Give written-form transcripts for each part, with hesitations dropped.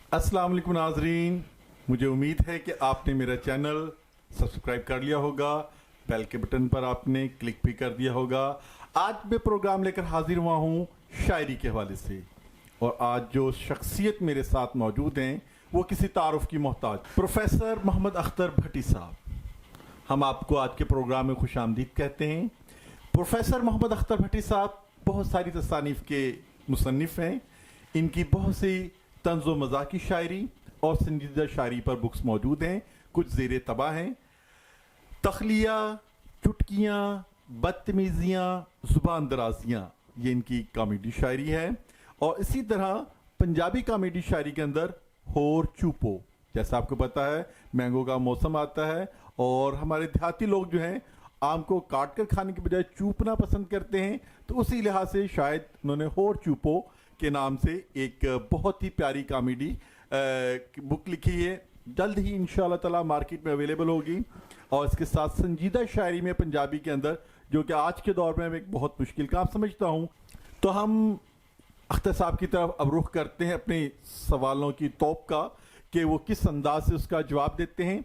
अस्सलाम वालेकुम नाजरीन, मुझे उम्मीद है कि आपने मेरा चैनल सब्सक्राइब कर लिया होगा, बेल के बटन पर आपने क्लिक भी कर दिया होगा। आज मैं प्रोग्राम लेकर हाजिर हुआ हूँ शायरी के हवाले से, और आज जो शख्सियत मेरे साथ मौजूद हैं वो किसी तारुफ की मोहताज, प्रोफेसर मोहम्मद अख्तर भट्टी साहब। हम आपको आज के प्रोग्राम में खुशामदीद कहते हैं। प्रोफेसर मोहम्मद अख्तर भट्टी साहब बहुत सारी तसानीफ के मुसन्निफ हैं। इनकी बहुत सी तंज़ो मज़ाक की शायरी और संजीदा शायरी पर बुक्स मौजूद हैं, कुछ ज़ेर तबाह हैं। तख्लिया, चुटकियाँ, बदतमीज़ियाँ, ज़ुबान दराजियाँ, ये इनकी कॉमेडी शायरी है। और इसी तरह पंजाबी कॉमेडी शायरी के अंदर होर चूपो, जैसा आपको पता है मैंगो का मौसम आता है और हमारे देहाती लोग जो हैं आम को काट कर खाने के बजाय चूपना पसंद करते हैं, तो उसी लिहाज से शायद उन्होंने होर चूपो के नाम से एक बहुत ही प्यारी कॉमेडी बुक लिखी है। जल्द ही इंशाअल्लाह ताला मार्केट में अवेलेबल होगी। और इसके साथ संजीदा शायरी में पंजाबी के अंदर, जो कि आज के दौर में एक बहुत मुश्किल काम समझता हूँ। तो हम अख्तर साहब की तरफ अब रुख करते हैं अपने सवालों की तोप का, कि वो किस अंदाज से उसका जवाब देते हैं।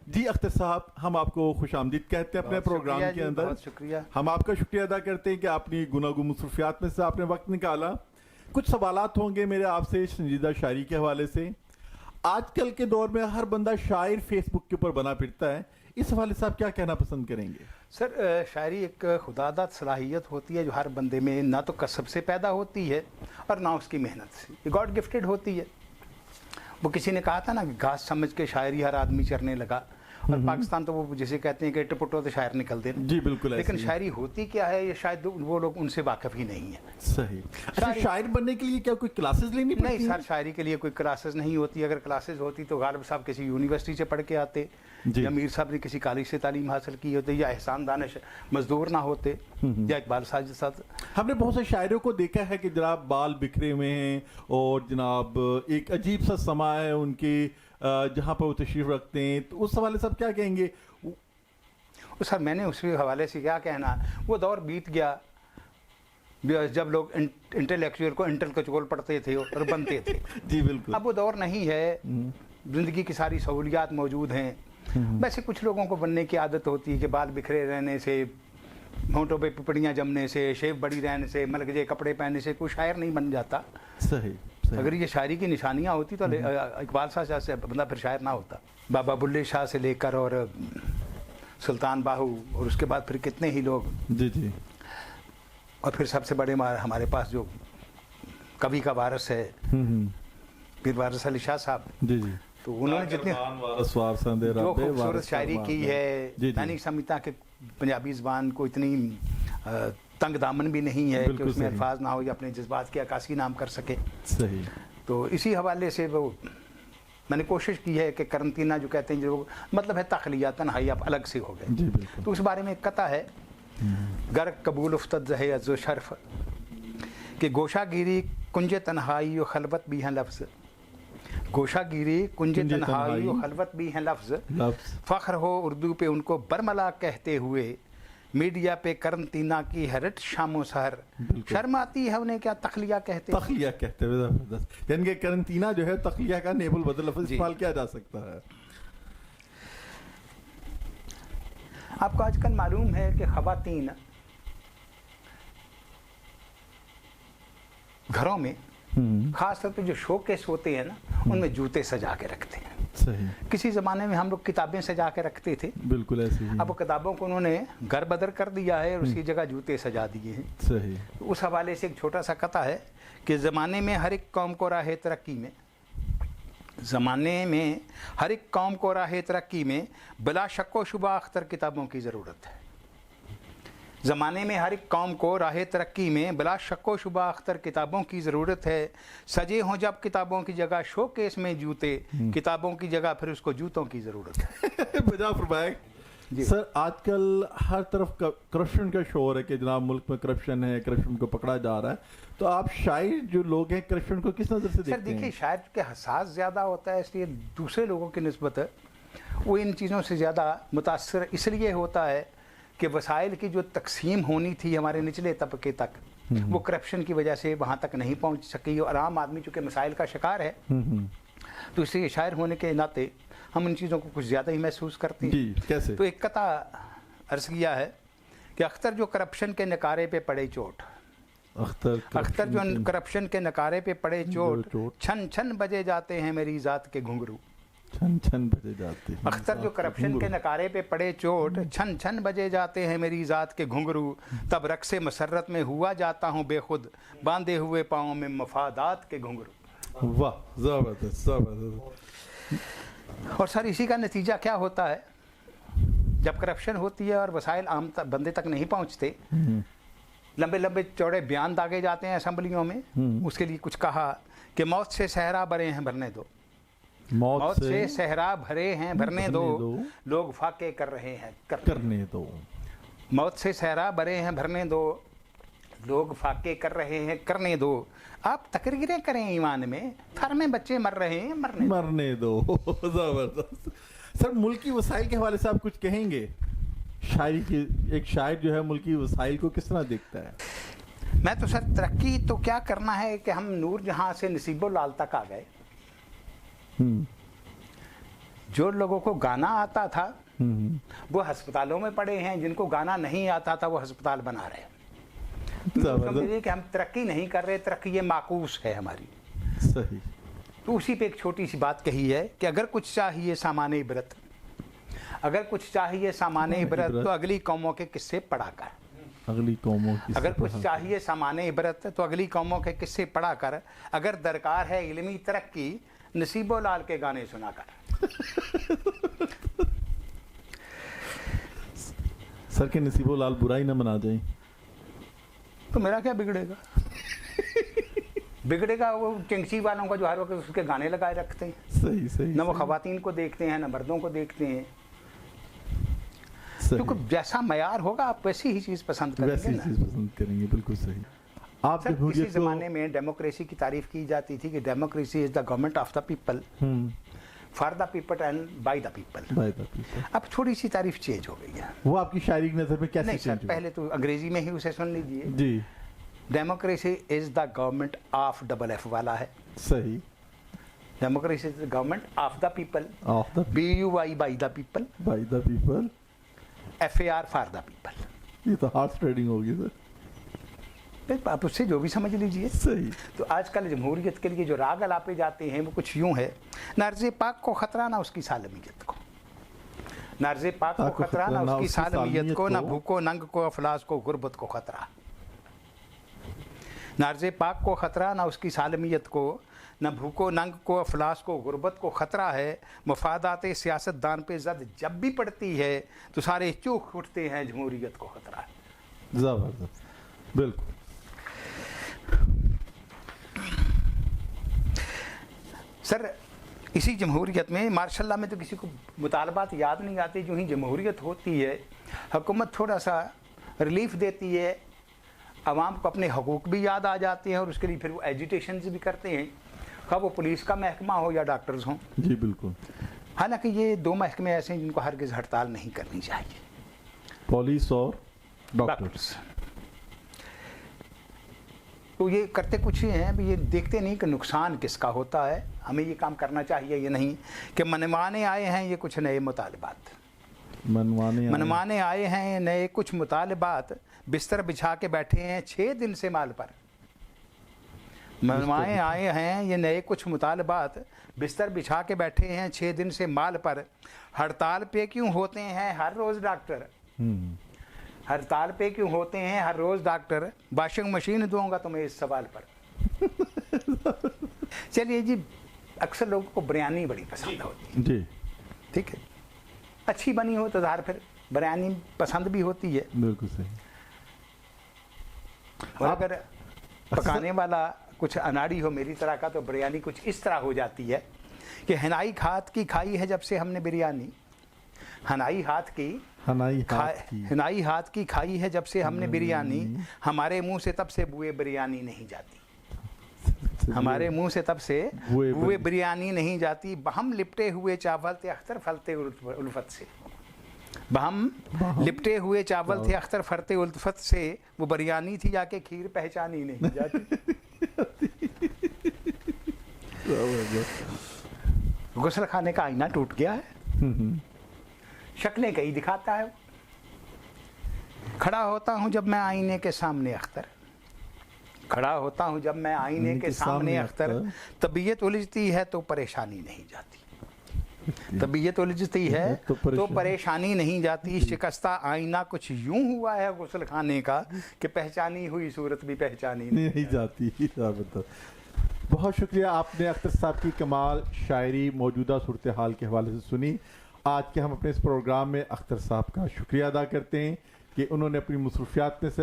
जी अख्तर साहब, हम आपको खुशामदीद कहते हैं अपने प्रोग्राम के अंदर। बहुत शुक्रिया। हम आपका शुक्रिया अदा करते हैं कि आपने गुनागो मसरूफियात में से आपने वक्त निकाला। कुछ सवालात होंगे मेरे आपसे संजीदा शायरी के हवाले से। आजकल के दौर में हर बंदा शायर फेसबुक के ऊपर बना फिरता है, इस हवाले से आप क्या कहना पसंद करेंगे? सर, शायरी एक खुदादात सलाहियत होती है जो हर बंदे में ना तो कसब से पैदा होती है और ना उसकी मेहनत से, ये गॉड गिफ्टेड होती है। वो किसी ने कहा था ना कि घास समझ के शायरी हर आदमी चरने लगा, और पाकिस्तान तो वो जैसे कहते हैं कि टपुटो तो शायर निकल दे। जी बिल्कुल। लेकिन शायरी होती क्या है ये शायद वो लोग उनसे वाकिफ ही नहीं है। सही। अच्छा, शायर बनने के लिए क्या कोई क्लासेस लेनी पड़ती? नहीं सर, शायरी के लिए कोई क्लासेस नहीं होती। अगर क्लासेस होती तो गालिब साहब किसी यूनिवर्सिटी से पढ़ के आते, या मीर साहब ने किसी कॉलेज से तालीम हासिल की होती, या एहसान दानिश मजदूर ना होते, या इकबाल साजिद साहब। हमने बहुत से शायरों को देखा है कि जनाब बाल बिखरे हुए हैं और जनाब एक अजीब सा समा है उनके जहाँ पर वो तशरीफ रखते हैं, तो उस हवाले से आप क्या कहेंगे? सर, मैंने उस हवाले से क्या कहना, वो दौर बीत गया जब लोग इंटेलेक्चुअल को इंटेलेक्चुअल पढ़ते थे और बनते थे। जी बिल्कुल। अब वो दौर नहीं है। जिंदगी की सारी सहूलियात मौजूद हैं। वैसे कुछ लोगों को बनने की आदत होती है कि बाल बिखरे रहने से, होंठों पे पिपड़ियाँ जमने से, शेव बड़ी रहने से, मलगजे कपड़े पहनने से कोई शायर नहीं बन जाता। सही। अगर ये शायरी की निशानियाँ होती तो इकबाल शाह से बंदा फिर शायर ना होता। बाबा बुल्ले शाह से लेकर और सुल्तान बाहू, और उसके बाद फिर कितने ही लोग। जी जी। और फिर सबसे बड़े हमारे पास जो कवि का वारिस है, पीर वारिस अली शाह साहब। जी जी। तो उन्होंने जितने जो खूबसूरत शायरी की है, मैंने समझता कि पंजाबी ज़बान को इतनी तंग दामन भी नहीं है कि उसमें अल्फाज ना हो या अपने जज्बात की अक्कासी नाम कर सके। सही। तो इसी हवाले से वो मैंने कोशिश की है कि करंतना जो कहते हैं, जो मतलब है तख्लिया तन्हाई, आप अलग से हो गए। तो उस बारे में एक कथा है, गर कबूल उफ्तद है अज़्ज़ो शर्फ, कि गोशागिरी कुंज तन्हाई व खलवत भी हैं लफ्ज़, गोशागिरी कुंज तन्हाई व खलवत भी हैं लफ्ज़, फ़ख्र हो उर्दू पे उनको बरमला कहते हुए, मीडिया पे करंतना की हरट शामो सहर, शर्म आती है उन्हें क्या तख्लिया कहते। तख्लिया कहते हुए जबरदस्त, यानी कि करंतना जो है तख्लिया का नेबुल बदल लफ्ज़ इस्तेमाल किया जा सकता है। आपको आजकल मालूम है कि ख़वातीन घरों में खास तौर पे जो शोकेस होते हैं ना, उनमें जूते सजा के रखते हैं। सही। किसी ज़माने में हम लोग किताबें सजा के रखते थे। बिल्कुल ऐसे ही। अब वो किताबों को उन्होंने घर बदर कर दिया है और उसकी जगह जूते सजा दिए हैं। सही। तो उस हवाले से एक छोटा सा कथा है कि ज़माने में हर एक कौम को राह तरक्की में, ज़माने में हर एक कौम को राह तरक्की में बिला शक व शुबा अख्तर किताबों की ज़रूरत है। ज़माने में हर एक कौम को राह तरक्की में बिला शक व शुबा अख्तर किताबों की ज़रूरत है। सजे हों जब किताबों की जगह शोकेस में जूते, किताबों की जगह फिर उसको जूतों की ज़रूरत है। बजा फरमाए। सर, आजकल हर तरफ करप्शन का शोर है कि जनाब मुल्क में करप्शन है, करप्शन को पकड़ा जा रहा है, तो आप शायर जो लोग हैं करप्शन को किस नज़र से देखते हैं? सर देखिए, शायर के हसास ज़्यादा होता है, इसलिए दूसरे लोगों की निस्बत वो इन चीज़ों से ज़्यादा मुतासर इसलिए होता है कि वसाइल की जो तकसीम होनी थी हमारे निचले तबके तक, वो करप्शन की वजह से वहाँ तक नहीं पहुँच सकी। और आम आदमी चूँकि मसाइल का शिकार है, तो इसलिए शायर होने के नाते हम उन चीज़ों को कुछ ज़्यादा ही महसूस करते हैं। जी, कैसे? तो एक कथा अर्ज़ किया है कि अख्तर जो करप्शन के नकारे पे पड़े चोट, अख्तर जो करप्शन के नकारे पे पड़े चोट, छन छन बजे जाते हैं मेरी ज़ात के घुंघरू। छन छन बजे जाते हैं अख्तर जो करप्शन के नकारे पे पड़े चोट, छन छन बजे जाते हैं मेरी ज़ात के घुंघरू। तब रक्से मसरत में हुआ जाता हूँ बेखुद, बांधे हुए पाँव में मफादात के घुंघरू। वाह, जबरदस्त जबरदस्त। और सर इसी का नतीजा क्या होता है, जब करप्शन होती है और वसाइल आम बंदे तक नहीं पहुँचते, लंबे लंबे चौड़े बयान दागे जाते हैं असेंबलियों में। उसके लिए कुछ कहा कि मौत से सहरा भरे हैं भरने दो, मौत से सहरा भरे हैं भरने दो, लोग फाके कर रहे हैं करने दो। मौत से सहरा भरे हैं भरने दो, लोग फाके कर रहे हैं करने दो। आप तकरीरें करें ईमान में, थर में बच्चे मर रहे हैं मरने दो। जबरदस्त। सर मुल्की वसाइल के हवाले से आप कुछ कहेंगे? शायरी की एक शायर जो है मुल्की वसाइल को किस तरह देखता है? मैं तो सर तरक्की तो क्या करना है कि हम नूर जहां से नसीबो लाल तक आ गए। जो लोगों को गाना आता था वो अस्पतालों में पड़े हैं, जिनको गाना नहीं आता था वो अस्पताल बना रहे हैं। तो समझिए कि हम तरक्की नहीं कर रहे, तरक्की ये माकूस है हमारी। सही। तो उसी पे एक छोटी सी बात कही है कि अगर कुछ चाहिए सामाने इबरत, अगर कुछ चाहिए सामाने इबरत तो अगली कौमों के किस्से पढ़ा कर। अगली कौमों की अगर कुछ चाहिए सामाने इबरत तो अगली कौमों के किस्से पढ़ा कर। अगर दरकार है इल्मी तरक्की, नसीबो लाल के गाने सुना कर। सर के नसीबो लाल बुराई न मना जाए तो मेरा क्या बिगड़ेगा? बिगड़ेगा वो चिंगसी वालों का जो हर वक्त उसके गाने लगाए रखते हैं। सही सही। न वो खवातीन को देखते हैं, न मर्दों को देखते हैं। क्योंकि जैसा मयार होगा आप वैसी ही चीज पसंद करेंगे, वैसी चीज पसंद करेंगे। बिल्कुल सही। आप किसी जमाने में डेमोक्रेसी की तारीफ की जाती थी कि democracy is the government of the people, for the people and bye the people. अब थोड़ी सी तारीफ चेंज हो गई है। वो आपकी शायरी की नजर में कैसे? नहीं सर, पहले तो अंग्रेजी में ही उसे सुन लीजिए जी। Democracy is the government of double F वाला है। सही। Democracy is the government of the people, of the BUI by the people, by the people, FAR for the people. ये तो हार्ड ट्रेडिंग होगी सर। आप उससे जो भी समझ लीजिए। सही। तो आजकल जमहूरियत के लिए जो राग अलापे जाते हैं वो कुछ यूं है, नार्ज़े पाक को खतरा ना उसकी सालमियत को, नार्ज़े पाक को खतरा ना उसकी सालमियत को, ना भूखो नंग को अफलास को गुर्बत को खतरा। नार्ज़े पाक को खतरा ना उसकी सालमियत को, न भूखो नंग को अफलास को गुर्बत को खतरा है। मफादात सियासतदान पे जद जब भी पड़ती है तो सारे चूक उठते हैं, जमहूरियत को खतरा है। जबरदस्त। बिल्कुल। सर इसी जमहूरियत में मार्शल्लाह में तो किसी को मुतालबात याद नहीं आते। जो ही जमहूरियत होती है हुकूमत थोड़ा सा रिलीफ देती है, आवाम को अपने हकूक़ भी याद आ जाते हैं और उसके लिए फिर वो एजिटेशन भी करते हैं, खा वो पुलिस का महकमा हो या डॉक्टर्स हों। जी बिल्कुल। हालांकि ये दो महकमे ऐसे हैं जिनको हरगिज़ हड़ताल नहीं करनी चाहिए, पुलिस और डॉक्टर्स। तो ये करते कुछ ही हैं, ये देखते नहीं कि नुकसान किसका होता है, हमें ये काम करना चाहिए ये नहीं कि मनमाने आए हैं ये कुछ नए मुतालबात, मनमाने आए हैं नए कुछ मुतालबात, बिस्तर बिछा के बैठे हैं 6 दिन से माल पर। मनमाने आए हैं ये नए कुछ मुतालबात, बिस्तर बिछा के बैठे हैं 6 दिन से माल पर। हड़ताल पे क्यों होते हैं हर रोज़ डॉक्टर, हड़ताल पे क्यों होते हैं हर रोज़ डॉक्टर, वॉशिंग मशीन दूंगा तुम्हें इस सवाल पर। चलिए जी, अक्सर लोगों को बिरयानी बड़ी पसंद होती है जी, ठीक है, अच्छी बनी हो तो ज़ाहिर फिर बिरयानी पसंद भी होती है। बिल्कुल सही। और अगर पकाने वाला कुछ अनाड़ी हो मेरी तरह का तो बिरयानी कुछ इस तरह हो जाती है कि हनाई हाथ की खाई है जब से हमने बिरयानी, हनाई हाथ की खाई है जब से हमने बिरयानी, हमारे मुंह से तब से बुए बिरयानी नहीं जाती, हमारे मुंह से तब से बुए बिरयानी नहीं जाती। बहम लिपटे हुए चावल थे अख्तर फलते उल्फत से, बहम लिपटे हुए चावल थे अख्तर फरते उल्फत से, वो बिरयानी थी जाके खीर पहचानी नहीं जाती। غسل خانے کا آئینہ ٹوٹ گیا ہے، شکلیں کئی دکھاتا ہے. کھڑا ہوتا ہوں جب میں آئینے کے سامنے اختر، کھڑا ہوتا ہوں جب میں آئینے کے سامنے اختر، طبیعت الجھتی ہے تو پریشانی نہیں جاتی، طبیعت الجھتی ہے تو پریشانی نہیں جاتی. شکستہ آئینہ کچھ یوں ہوا ہے غسل خانے کا کہ پہچانی ہوئی صورت بھی پہچانی نہیں جاتی. بہت شکریہ، آپ نے اختر صاحب کی کمال شاعری موجودہ صورتحال کے حوالے سے سنی. آج کے ہم اپنے اس پروگرام میں اختر صاحب کا شکریہ ادا کرتے ہیں کہ انہوں نے اپنی مصروفیات میں سے